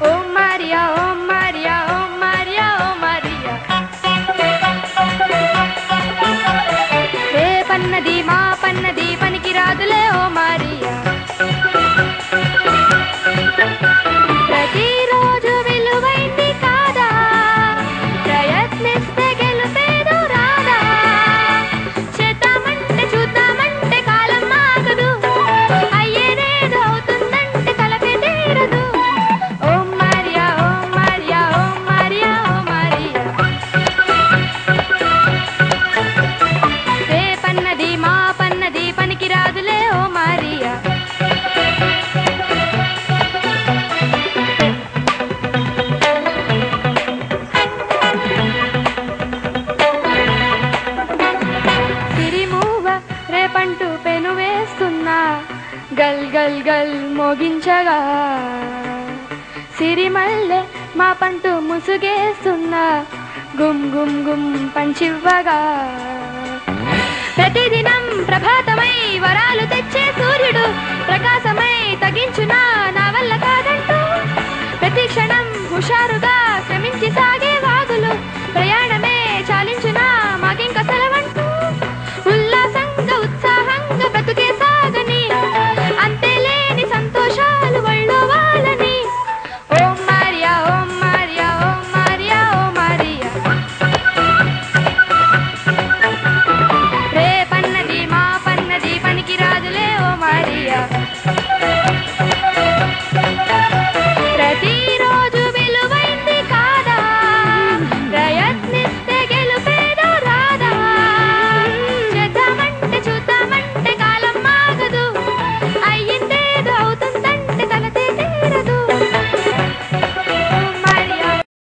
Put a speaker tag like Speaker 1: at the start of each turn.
Speaker 1: ఓ Maria ఓ Maria ఓ Maria ఓ Maria రేపన్నది మా పన్నది పనికి రాదులే ఓ మారియా ప్రతిరోజు విలువైంది కాదా ప్రయత్నిస్తే గెలుపేదో రాదా చేద్దామంటే చూద్దామంటే కాలం ఆగదు అయ్యేదేదో అవుతుందంటే తలపే తీరదు ఓ మారియా ఓ మారియా ఓ మారియా ఓ మారియా రేపన్నది మా పన్నది పనికి రాదులే ఓ మారియా రేపంటూ పెను వేస్తున్నా గల్ గల్ గల్ మోగించగా సిరిమల్లె మా పంటూ ముసుగేస్తున్నా గుమ్ గుమ్ గుమ్ పంచివ్వగా ప్రతిదినం ప్రభాతమై వరాలు తెచ్చే సూర్యుడు ప్రకాశమై తగించునా